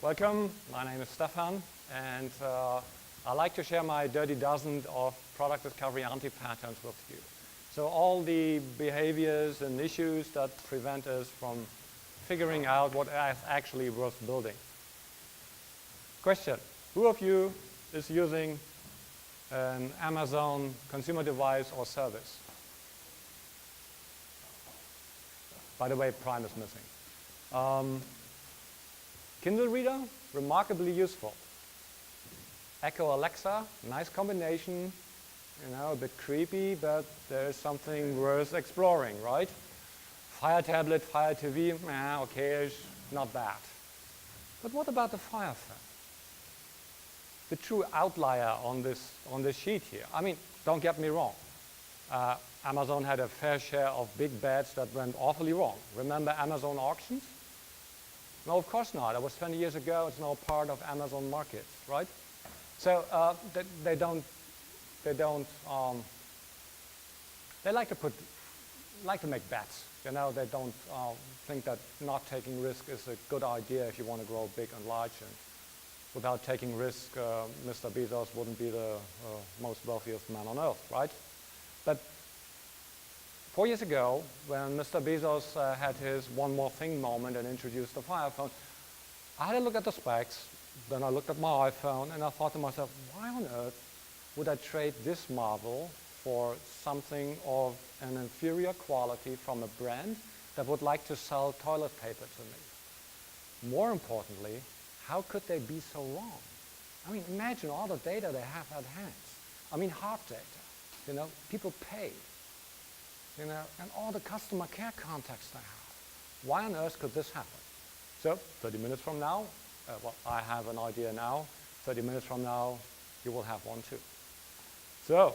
Welcome, my name is Stefan, and I'd like to share my dirty dozen of product discovery anti-patterns with you. So all the behaviors and issues that prevent us from figuring out what is actually worth building. Question, who of you is using an Amazon consumer device or service? By the way, Prime is missing. Kindle reader, remarkably useful. Echo Alexa, nice combination, a bit creepy, but there's something worth exploring, right? Fire tablet, Fire TV, okay-ish, not bad. But what about the Fire Phone? The true outlier on this sheet here. I mean, don't get me wrong. Amazon had a fair share of big bets that went awfully wrong. Remember Amazon auctions? No, of course not. That was 20 years ago. It's now part of Amazon markets, right? So they like to make bets. They don't think that not taking risk is a good idea if you want to grow big and large. And without taking risk, Mr. Bezos wouldn't be the most wealthiest man on earth, right? But 4 years ago, when Mr. Bezos had his one more thing moment and introduced the Fire Phone, I had a look at the specs, then I looked at my iPhone, and I thought to myself, why on earth would I trade this marvel for something of an inferior quality from a brand that would like to sell toilet paper to me? More importantly, how could they be so wrong? I mean, imagine all the data they have at hand. I mean, hard data, people pay. And all the customer care contacts they have. Why on earth could this happen? So 30 minutes from now, I have an idea now. 30 minutes from now, you will have one too. So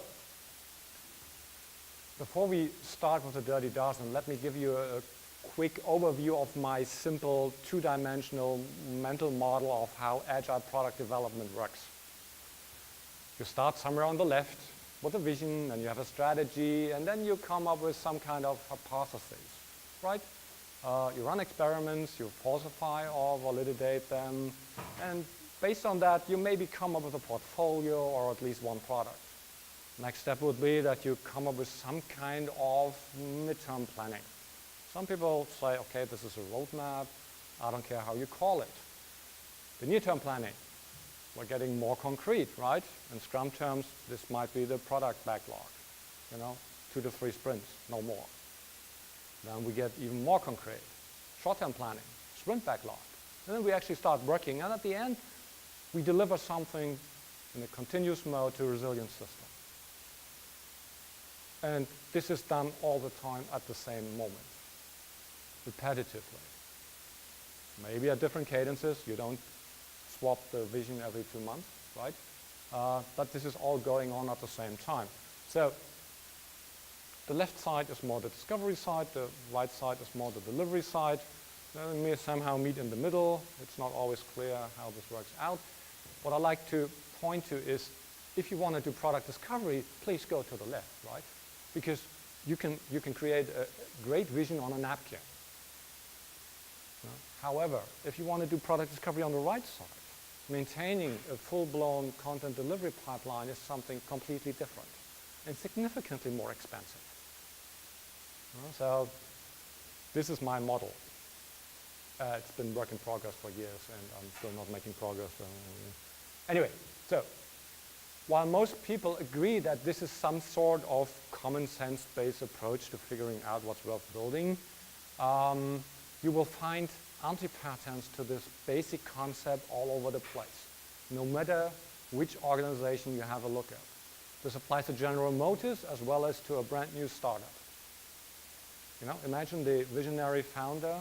before we start with the dirty dozen, let me give you a quick overview of my simple two-dimensional mental model of how agile product development works. You start somewhere on the left with a vision, and you have a strategy, and then you come up with some kind of hypothesis, right? You run experiments, you falsify or validate them, and based on that, you maybe come up with a portfolio or at least one product. Next step would be that you come up with some kind of midterm planning. Some people say, okay, this is a roadmap, I don't care how you call it. The near-term planning. We're getting more concrete, right? In Scrum terms, this might be the product backlog, 2 to 3 sprints, no more. Then we get even more concrete. Short-term planning, sprint backlog. And then we actually start working, and at the end, we deliver something in a continuous mode to a resilient system. And this is done all the time at the same moment, repetitively. Maybe at different cadences. You don't swap the vision every 2 months, right? But this is all going on at the same time. So the left side is more the discovery side, the right side is more the delivery side. Then we somehow meet in the middle. It's not always clear how this works out. What I like to point to is, if you want to do product discovery, please go to the left, right? Because you can create a great vision on a napkin. However, if you want to do product discovery on the right side, maintaining a full-blown content delivery pipeline is something completely different and significantly more expensive. So this is my model. It's been work in progress for years, and I'm still not making progress. Anyway, so while most people agree that this is some sort of common sense-based approach to figuring out what's worth building, you will find anti-patterns to this basic concept all over the place, no matter which organization you have a look at. This applies to General Motors as well as to a brand new startup. Imagine the visionary founder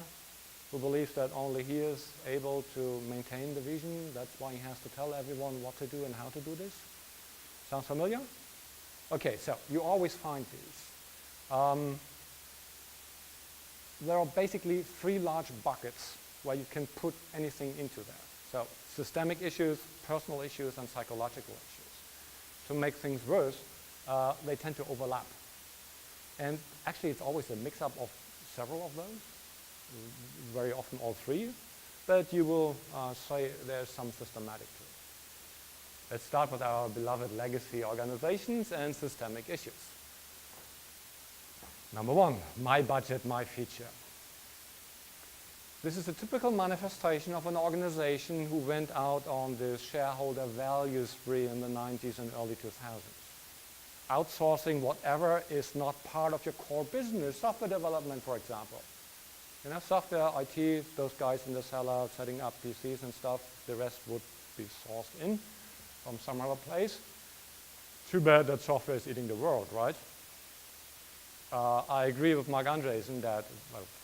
who believes that only he is able to maintain the vision. That's why he has to tell everyone what to do and how to do this. Sounds familiar? Okay, so you always find these. There are basically 3 large buckets where you can put anything into there. So systemic issues, personal issues, and psychological issues. To make things worse, they tend to overlap. And actually, it's always a mix-up of several of those, very often all 3. but you will say there's some systematic to it. Let's start with our beloved legacy organizations and systemic issues. Number one, my budget, my feature. This is a typical manifestation of an organization who went out on this shareholder value spree in the 90s and early 2000s. Outsourcing whatever is not part of your core business, software development, for example. You know, software, IT, those guys in the cellar setting up PCs and stuff, the rest would be sourced in from some other place. Too bad that software is eating the world, right? I agree with Mark Andreessen that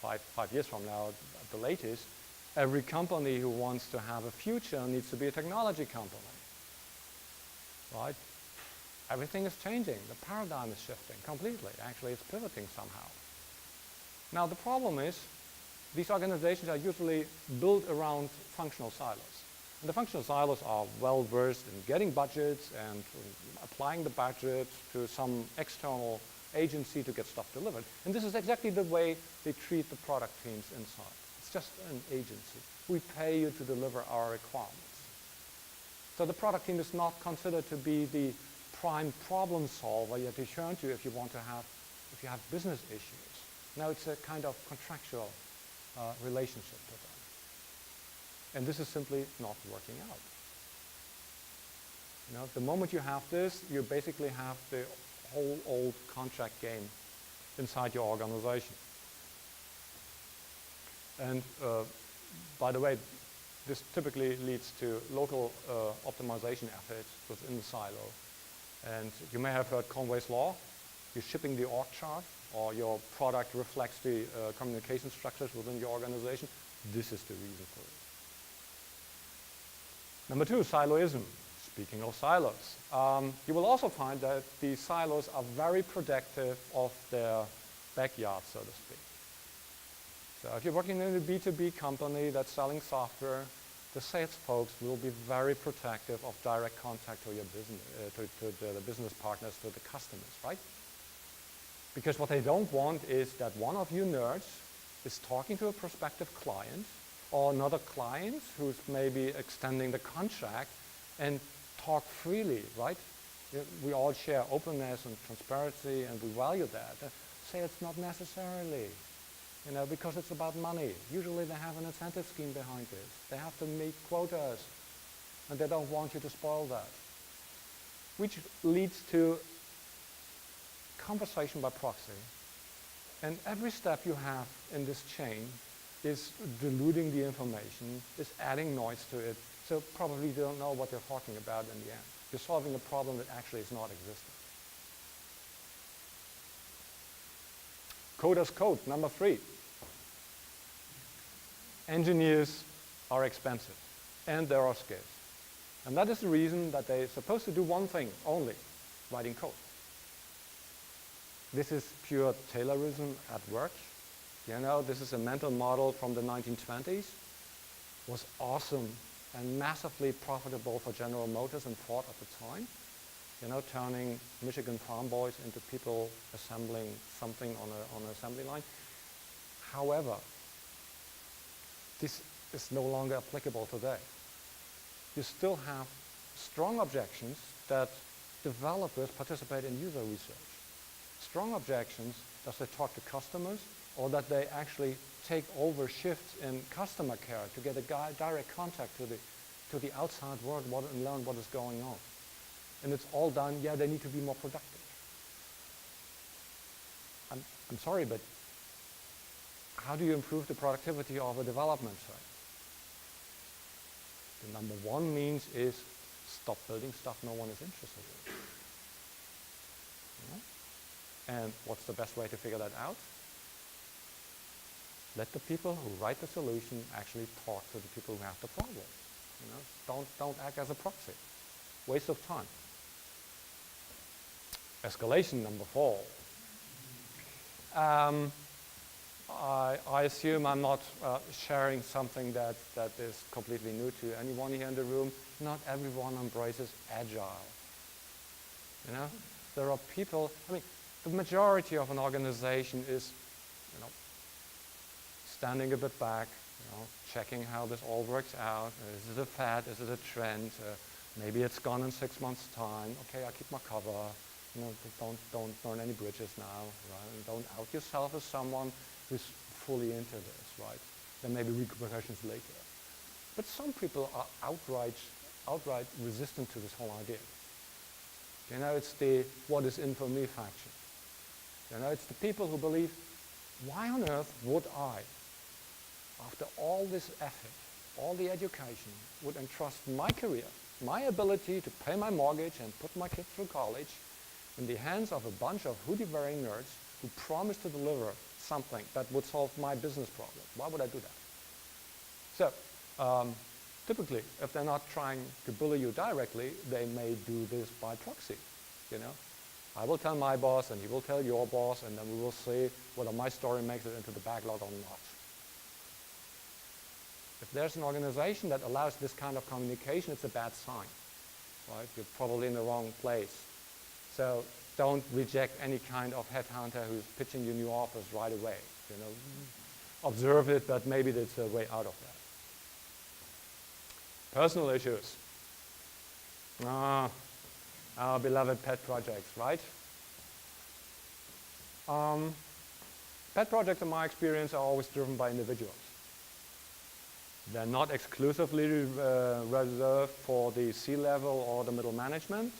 five years from now, at the latest, every company who wants to have a future needs to be a technology company, right? Everything is changing. The paradigm is shifting completely. Actually, it's pivoting somehow. Now, the problem is these organizations are usually built around functional silos. And the functional silos are well versed in getting budgets and applying the budget to some external agency to get stuff delivered. And this is exactly the way they treat the product teams inside. It's just an agency. We pay you to deliver our requirements. So the product team is not considered to be the prime problem solver you have to turn to if you have business issues. Now it's a kind of contractual relationship with them. And this is simply not working out. You know, the moment you have this, you basically have the whole old contract game inside your organization. And by the way, this typically leads to local optimization efforts within the silo. And you may have heard Conway's Law. You're shipping the org chart, or your product reflects the communication structures within your organization. This is the reason for it. Number two, siloism. Speaking of silos, you will also find that the silos are very protective of their backyard, so to speak. So if you're working in a B2B company that's selling software, the sales folks will be very protective of direct contact to your business, to the business partners, to the customers, right? Because what they don't want is that one of you nerds is talking to a prospective client or another client who's maybe extending the contract and talk freely, right? We all share openness and transparency, and we value that. Sales not necessarily, you know, because it's about money. Usually they have an incentive scheme behind this. They have to meet quotas, and they don't want you to spoil that. Which leads to conversation by proxy. And every step you have in this chain is diluting the information, is adding noise to it, so probably you don't know what you're talking about in the end. You're solving a problem that actually is not existing. Code as code, number three. Engineers are expensive, and they are scarce. And that is the reason that they're supposed to do one thing only, writing code. This is pure Taylorism at work. You know, this is a mental model from the 1920s. Was awesome and massively profitable for General Motors and Ford at the time. You know, turning Michigan farm boys into people assembling something on an assembly line. However, this is no longer applicable today. You still have strong objections that developers participate in user research. Strong objections that they talk to customers, or that they actually take over shifts in customer care to get a direct contact to the outside world and learn what is going on. And it's all done, yeah, they need to be more productive. I'm sorry, but how do you improve the productivity of a development site? The number one means is stop building stuff no one is interested in. You know? And what's the best way to figure that out? Let the people who write the solution actually talk to the people who have the problem. You know? Don't act as a proxy. Waste of time. Escalation, number 4. I assume I'm not sharing something that is completely new to anyone here in the room. Not everyone embraces Agile. You know, there are people, I mean, the majority of an organization is, you know, standing a bit back, checking how this all works out. Is it a fad? Is it a trend? Maybe it's gone in 6 months' time. Okay, I keep my cover. Don't burn any bridges now, right? And don't out yourself as someone who's fully into this, right? There may be repercussions later. But some people are outright resistant to this whole idea. It's the what is in for me faction. It's the people who believe, why on earth would I, after all this effort, all the education, would entrust my career, my ability to pay my mortgage and put my kids through college in the hands of a bunch of hoodie-wearing nerds who promise to deliver something that would solve my business problem? Why would I do that? So, typically, if they're not trying to bully you directly, they may do this by proxy. I will tell my boss, and he will tell your boss, and then we will see whether my story makes it into the backlog or not. If there's an organization that allows this kind of communication, it's a bad sign, right? You're probably in the wrong place. So don't reject any kind of headhunter who's pitching you new offers right away. Observe it, but maybe there's a way out of that. Personal issues. Our beloved pet projects, right? Pet projects, in my experience, are always driven by individuals. They're not exclusively reserved for the C-level or the middle management.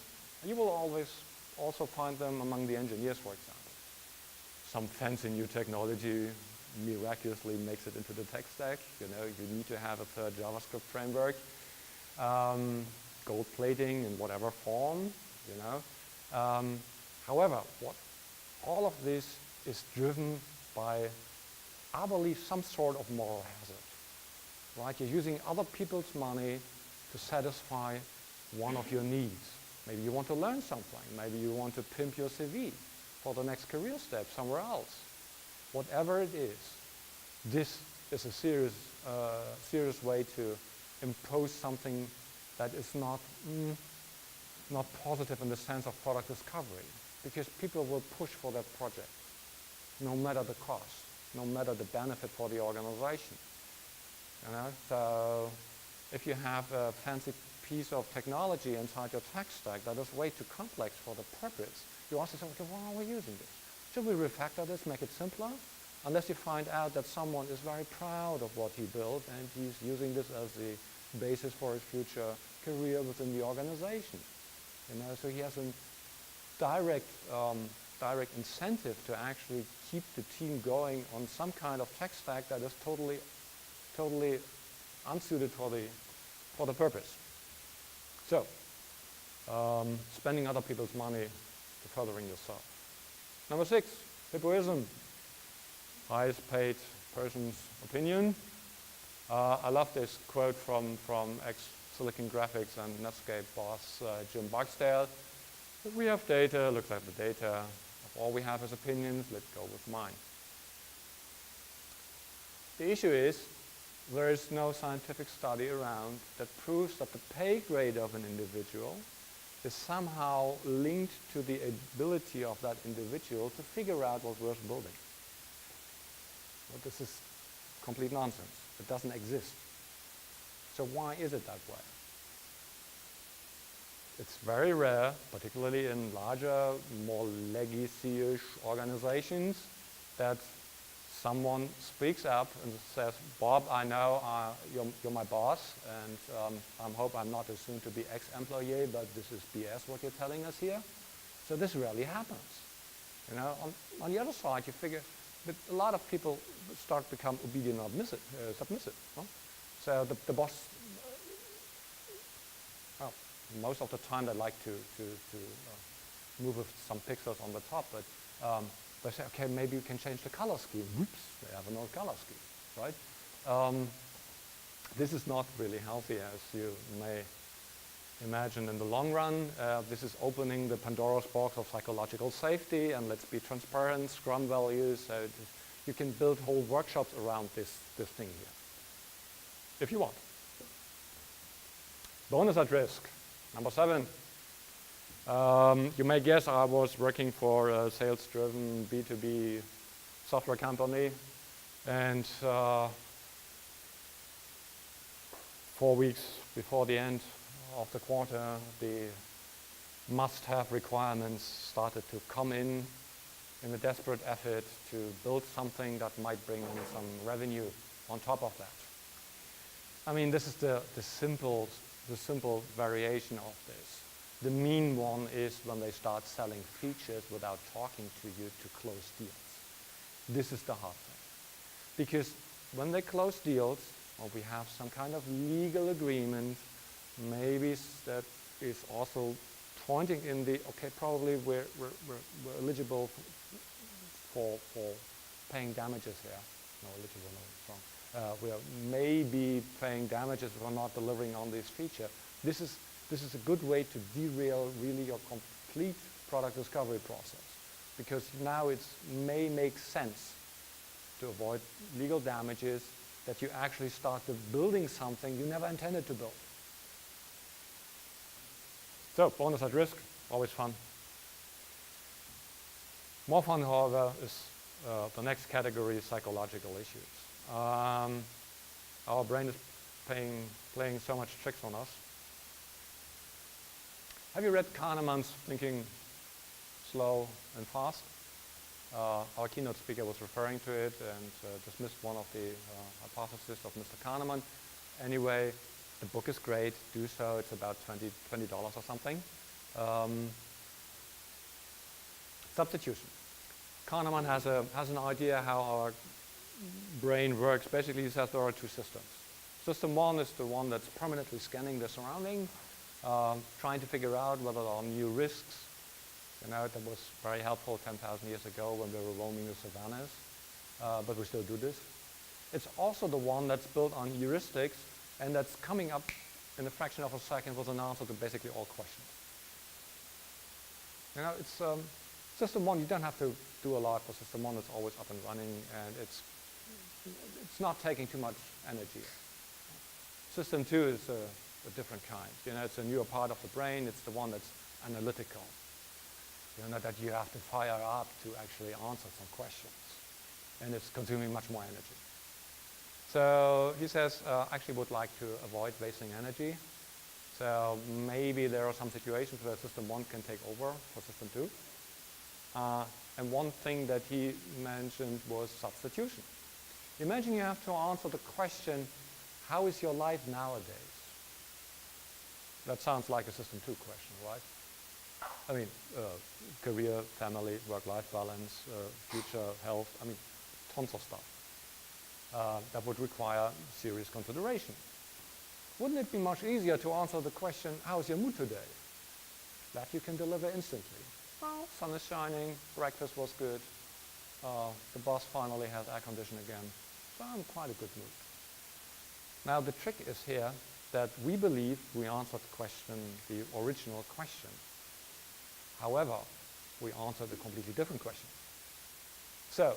You will always also find them among the engineers, for example. Some fancy new technology miraculously makes it into the tech stack. You need to have a third JavaScript framework. Gold plating in whatever form, However, all of this is driven by, I believe, some sort of moral hazard. Right? You're using other people's money to satisfy one of your needs. Maybe you want to learn something. Maybe you want to pimp your CV for the next career step somewhere else. Whatever it is, this is a serious way to impose something that is not positive in the sense of product discovery, because people will push for that project, no matter the cost, no matter the benefit for the organization. So if you have a fancy piece of technology inside your tech stack that is way too complex for the purpose, you ask yourself, okay, why are we using this? Should we refactor this, make it simpler? Unless you find out that someone is very proud of what he built and he's using this as the basis for his future career within the organization. So he has a direct incentive to actually keep the team going on some kind of tech stack that is totally unsuited for the purpose. So, spending other people's money to furthering yourself. Number 6, hippoism. Highest paid person's opinion. I love this quote from ex-Silicon Graphics and Netscape boss Jim Barksdale. If we have data, looks like the data. If all we have is opinions, let's go with mine. The issue is, there is no scientific study around that proves that the pay grade of an individual is somehow linked to the ability of that individual to figure out what's worth building. Well, this is complete nonsense. It doesn't exist. So why is it that way? It's very rare, particularly in larger, more legacy-ish organizations, that someone speaks up and says, Bob, I know you're my boss, and I hope I'm not a soon-to-be ex-employee, but this is BS what you're telling us here. So this rarely happens. On the other side, you figure that a lot of people start to become obedient and submissive. Huh? So the boss, well, most of the time they like to move with some pixels on the top, but they say, okay, maybe you can change the color scheme. Whoops, they have an old color scheme, right? This is not really healthy, as you may imagine in the long run. This is opening the Pandora's box of psychological safety, and let's be transparent, Scrum values. So you can build whole workshops around this thing here, if you want. Bonus at risk, number 7. You may guess I was working for a sales-driven B2B software company, and 4 weeks before the end of the quarter, the must-have requirements started to come in a desperate effort to build something that might bring in some revenue on top of that. I mean, this is the simple variation of this. The mean one is when they start selling features without talking to you to close deals. This is the hard thing. Because when they close deals, or we have some kind of legal agreement, maybe that is also pointing in the, okay, probably we're eligible for paying damages here. No, eligible, no, it's wrong. We are maybe paying damages for not delivering on this feature. This is a good way to derail really your complete product discovery process, because now it may make sense to avoid legal damages that you actually start building something you never intended to build. So, bonus at risk, always fun. More fun, however, is the next category, psychological issues. Our brain is playing so much tricks on us. Have you read Kahneman's Thinking Slow and Fast? Our keynote speaker was referring to it and dismissed one of the hypotheses of Mr. Kahneman. Anyway, the book is great. Do so. It's about $20 or something. Substitution. Kahneman has an idea how our brain works. Basically, he says there are two systems. System one is the one that's permanently scanning the surrounding, trying to figure out whether there are new risks. You know, that was very helpful 10,000 years ago when we were roaming the savannas, but we still do this. It's also the one that's built on heuristics and that's coming up in a fraction of a second with an answer to basically all questions. You know, it's system one, you don't have to do a lot for system one. It's always up and running, and it's not taking too much energy. System two is a different kind. You know, it's a newer part of the brain. It's the one that's analytical. You know, that you have to fire up to actually answer some questions, and it's consuming much more energy. So he says, actually would like to avoid wasting energy. So maybe there are some situations where system one can take over for system two. And one thing that he mentioned was substitution. Imagine you have to answer the question, how is your life nowadays? That sounds like a system two question, right? I mean, career, family, work-life balance, future, health, I mean, tons of stuff. That would require serious consideration. Wouldn't it be much easier to answer the question, how's your mood today? That you can deliver instantly. Well, sun is shining, breakfast was good, the boss finally has air conditioning again, so I'm in quite a good mood. Now the trick is here that we believe we answered the original question. However, we answered a completely different question. So,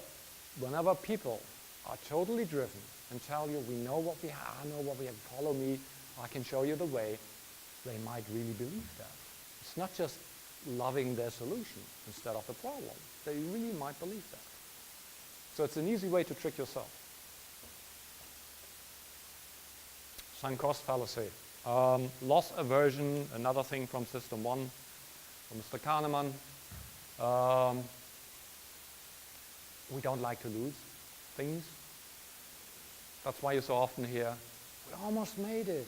whenever people are totally driven and tell you, we know what we have, I know what we have, follow me, I can show you the way, they might really believe that. It's not just loving their solution instead of the problem. They really might believe that. So it's an easy way to trick yourself. Sunk cost fallacy. Loss aversion, another thing from system one, from Mr. Kahneman. We don't like to lose things. That's why you so often hear, we almost made it.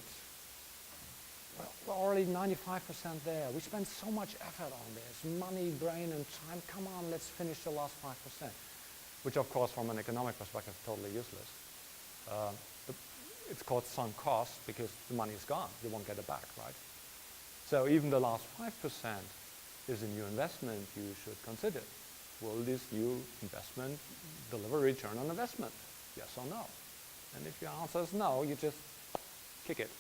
We're already 95% there. We spent so much effort on this, money, brain, and time. Come on, let's finish the last 5%. Which, of course, from an economic perspective, is totally useless. It's called sunk cost because the money is gone. You won't get it back, right? So even the last 5% is a new investment you should consider. Will this new investment deliver return on investment? Yes or no? And if your answer is no, you just kick it.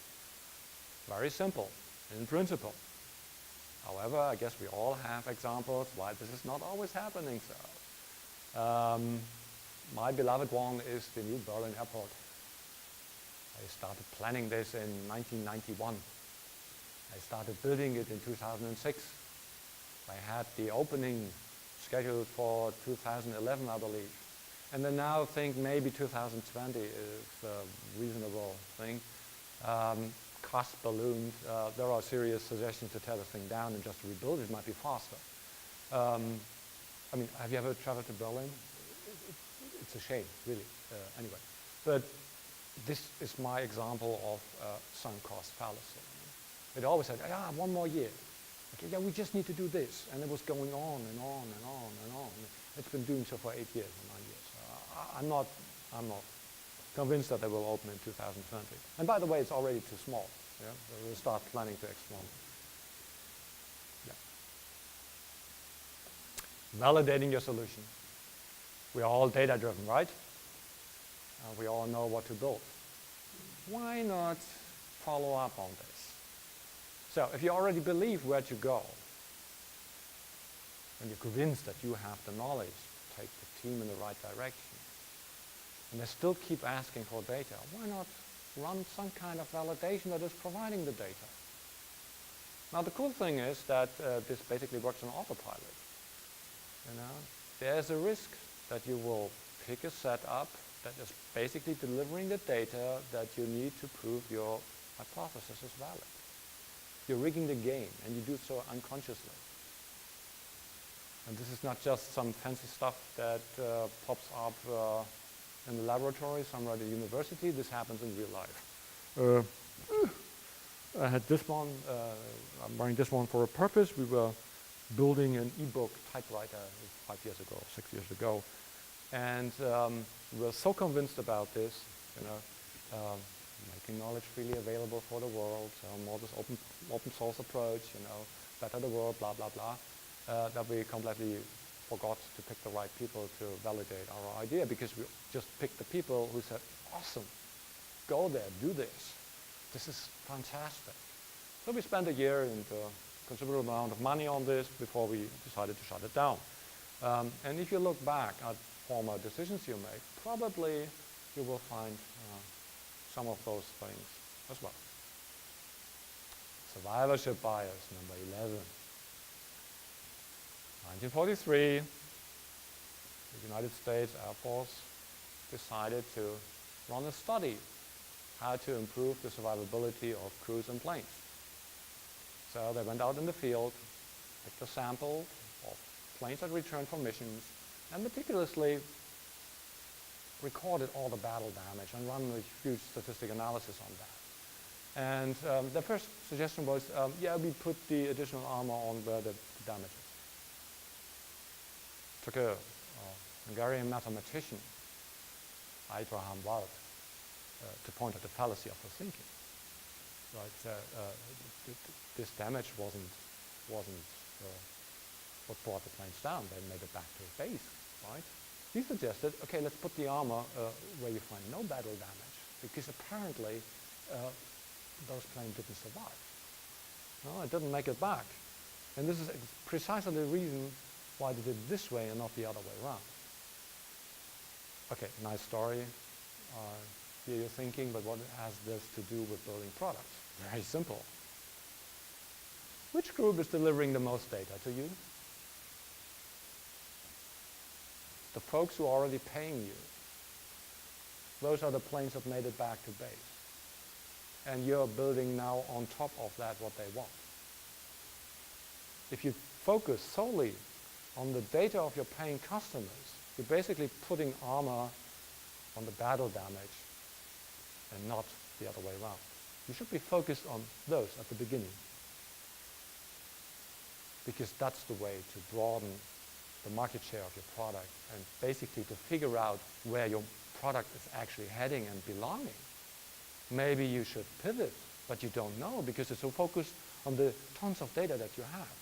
Very simple, in principle. However, I guess we all have examples why this is not always happening so. My beloved one is the new Berlin airport. I started planning this in 1991. I started building it in 2006. I had the opening scheduled for 2011, I believe. And then now think maybe 2020 is a reasonable thing. Cost ballooned. There are serious suggestions to tear this thing down and just rebuild it. It might be faster. I mean, have you ever traveled to Berlin? It's a shame, really, anyway. But this is my example of sunk cost fallacy. It always said, yeah, 1 more year. Okay, yeah, we just need to do this. And it was going on and on and on and on. It's been doing so for 8 years or 9 years. I'm not convinced that they will open in 2020. And by the way, it's already too small. Yeah? We'll start planning to expand. Validating your solution. We are all data-driven, right? We all know what to build. Why not follow up on this? So if you already believe where to go, and you're convinced that you have the knowledge to take the team in the right direction, and they still keep asking for data, why not run some kind of validation that is providing the data? Now the cool thing is that this basically works on autopilot. You know, there's a risk that you will pick a setup that is basically delivering the data that you need to prove your hypothesis is valid. You're rigging the game, and you do so unconsciously. And this is not just some fancy stuff that pops up in the laboratory somewhere at a university. This happens in real life. I had this one. I'm wearing this one for a purpose. We were building an e-book typewriter 5 years ago, 6 years ago. And we were so convinced about this, you know, making knowledge freely available for the world, more this open source approach, you know, better the world, blah, blah, blah, that we completely forgot to pick the right people to validate our idea, because we just picked the people who said, awesome, go there, do this. This is fantastic. So we spent a year and a considerable amount of money on this before we decided to shut it down. And if you look back at former decisions you make, probably you will find some of those things as well. Survivorship bias, number 11. 1943, the United States Air Force decided to run a study how to improve the survivability of crews and planes. So they went out in the field, picked a sample of planes that returned from missions, and meticulously recorded all the battle damage and run a huge statistic analysis on that. And the first suggestion was, yeah, we put the additional armor on where the damage is. Took a Hungarian mathematician, Abraham Wald, to point at the fallacy of the thinking. Right? This damage wasn't what brought the planes down. They made it back to base, right? He suggested, okay, let's put the armor where you find no battle damage, because apparently those planes didn't survive. No, it didn't make it back. And this is precisely the reason why they did it this way and not the other way around. Okay, nice story. Here you're thinking, but what has this to do with building products? Very simple. Which group is delivering the most data to you? The folks who are already paying you. Those are the planes that made it back to base. And you're building now on top of that what they want. If you focus solely on the data of your paying customers, you're basically putting armor on the battle damage and not the other way around. You should be focused on those at the beginning, because that's the way to broaden the market share of your product and basically to figure out where your product is actually heading and belonging. Maybe you should pivot, but you don't know because you're so focused on the tons of data that you have.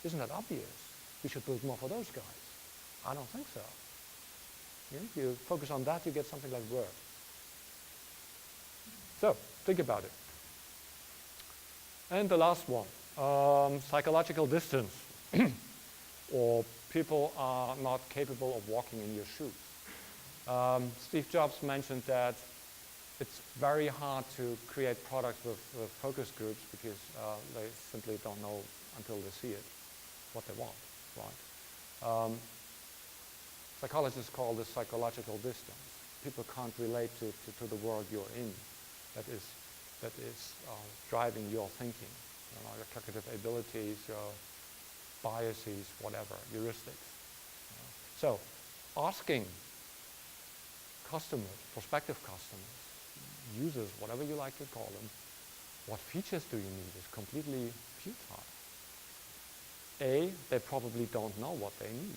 Isn't that obvious? We should build more for those guys. I don't think so. Yeah? If you focus on that, you get something like Word. So, think about it. And the last one, psychological distance, or people are not capable of walking in your shoes. Steve Jobs mentioned that it's very hard to create products with focus groups because they simply don't know until they see it what they want, right? Psychologists call this psychological distance. People can't relate to the world you're in. That is that is driving your thinking. Your cognitive abilities, your biases, whatever, heuristics. So, asking customers, prospective customers, users, whatever you like to call them, what features do you need is completely futile. A, they probably don't know what they need.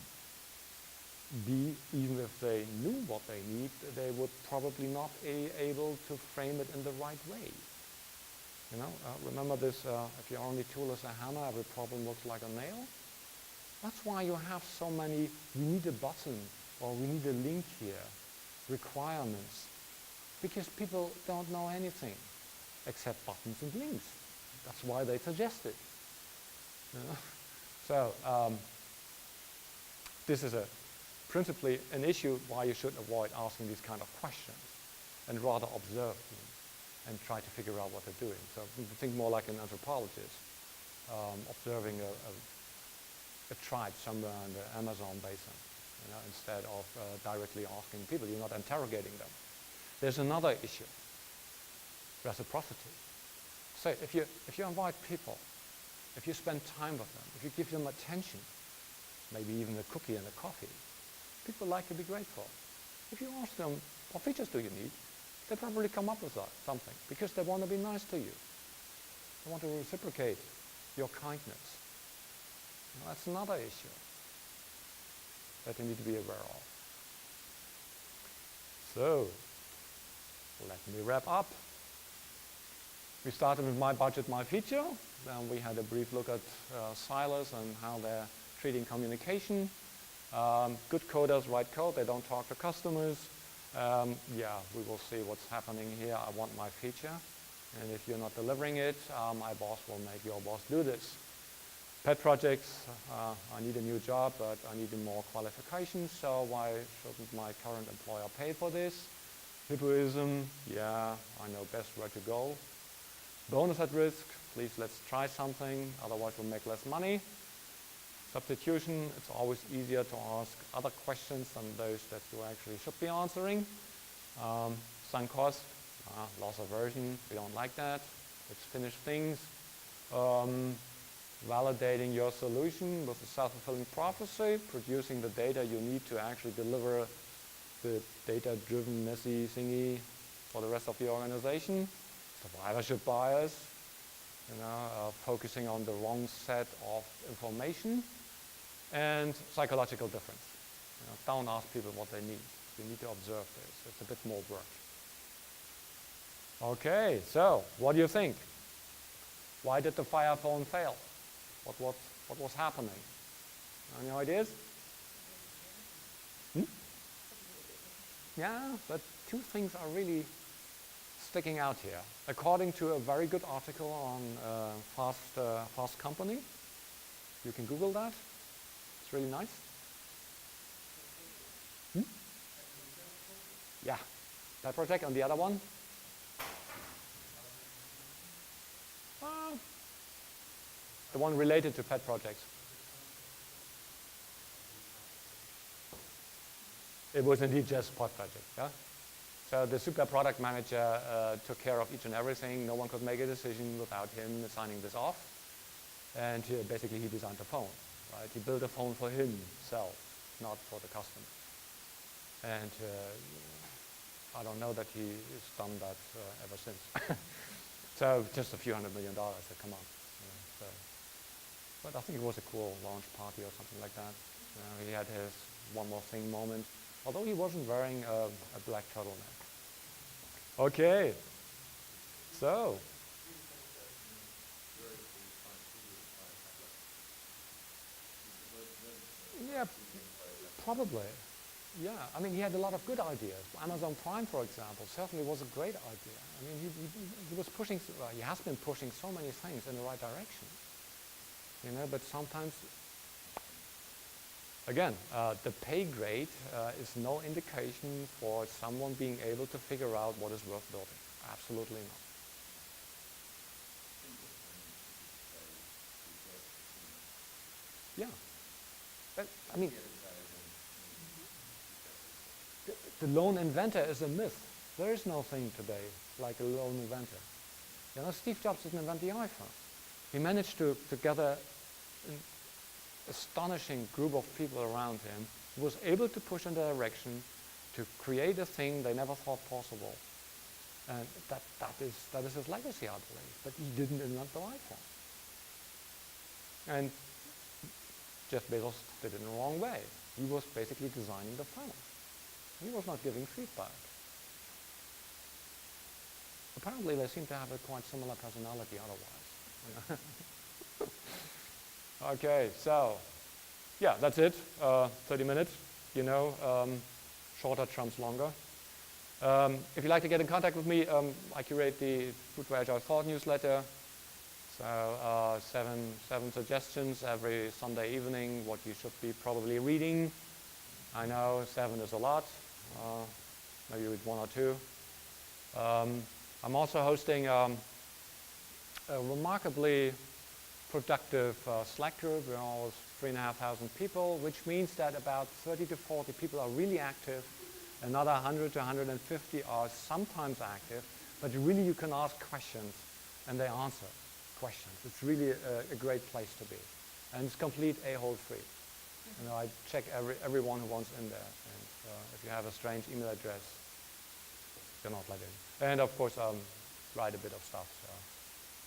B, even if they knew what they need, they would probably not be able to frame it in the right way. Remember this, if your only tool is a hammer, every problem looks like a nail? That's why you have so many, we need a button, or we need a link here, requirements. Because people don't know anything except buttons and links. That's why they suggest it. So, this is principally an issue why you should avoid asking these kind of questions and rather observe them and try to figure out what they're doing. So think more like an anthropologist, observing a tribe somewhere in the Amazon basin, instead of directly asking people. You're not interrogating them. There's another issue, reciprocity. So if you invite people, if you spend time with them, if you give them attention, maybe even a cookie and a coffee, people like to be grateful. If you ask them, what features do you need? They probably come up with something because they want to be nice to you. They want to reciprocate your kindness. That's another issue that you need to be aware of. So, let me wrap up. We started with my budget, my feature. Then we had a brief look at silos and how they're treating communication. Good coders write code, they don't talk to customers. We will see what's happening here. I want my feature. And if you're not delivering it, my boss will make your boss do this. Pet projects, I need a new job, but I need more qualifications, so why shouldn't my current employer pay for this? Hippoism, I know best where to go. Bonus at risk, please let's try something, otherwise we'll make less money. Substitution, it's always easier to ask other questions than those that you actually should be answering. Sunk cost, loss aversion, we don't like that. Let's finish things. Validating your solution with a self-fulfilling prophecy, producing the data you need to actually deliver the data-driven, messy thingy for the rest of the organization. Survivorship bias, focusing on the wrong set of information. And psychological difference. Don't ask people what they need. You need to observe this. It's a bit more work. Okay, so what do you think? Why did the Fire phone fail? What was happening? Any ideas? Yeah, but two things are really sticking out here. According to a very good article on Fast Company, you can Google that. It's really nice. Yeah, that project and the other one. The one related to pet projects. It was indeed just pet project, yeah? So the super product manager took care of each and everything. No one could make a decision without him signing this off. And basically he designed the phone, right? He built a phone for himself, not for the customer. And I don't know that he has done that ever since. So just a few $100 million that come up. But I think it was a cool launch party or something like that. He had his one more thing moment, although he wasn't wearing a black turtleneck. Okay, so. Yeah, probably. Yeah, I mean, he had a lot of good ideas. Amazon Prime, for example, certainly was a great idea. I mean, he was pushing, he has been pushing so many things in the right direction. But sometimes, again, the pay grade is no indication for someone being able to figure out what is worth building. Absolutely not. Yeah. But, I mean, the lone inventor is a myth. There is no thing today like a lone inventor. You know, Steve Jobs didn't invent the iPhone. He managed to gather an astonishing group of people around him who was able to push in the direction to create a thing they never thought possible. And that is his legacy, I believe. But he didn't invent the iPhone. And Jeff Bezos did it in the wrong way. He was basically designing the phone. He was not giving feedback. Apparently, they seem to have a quite similar personality otherwise. Okay, so, yeah, that's it. 30 minutes, you know, shorter trumps longer. If you'd like to get in contact with me, I curate the Food for Agile Thought newsletter. So 7 suggestions every Sunday evening, what you should be probably reading. I know 7 is a lot. Maybe read 1 or 2. I'm also hosting a remarkably productive Slack group. We're almost 3,500 people, which means that about 30 to 40 people are really active. Another 100 to 150 are sometimes active, but really you can ask questions and they answer questions. It's really a great place to be. And it's complete a-hole free. You know, I check everyone who wants in there. And if you have a strange email address, you're not let in. And of course, write a bit of stuff. So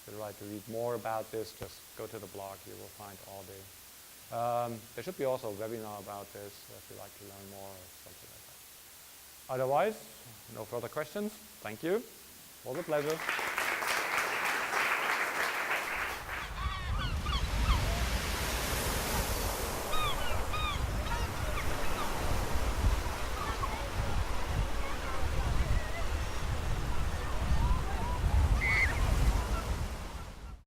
if you'd like to read more about this, just go to the blog. You will find all the... there should be also a webinar about this if you'd like to learn more or something like that. Otherwise, no further questions. Thank you. It was a pleasure.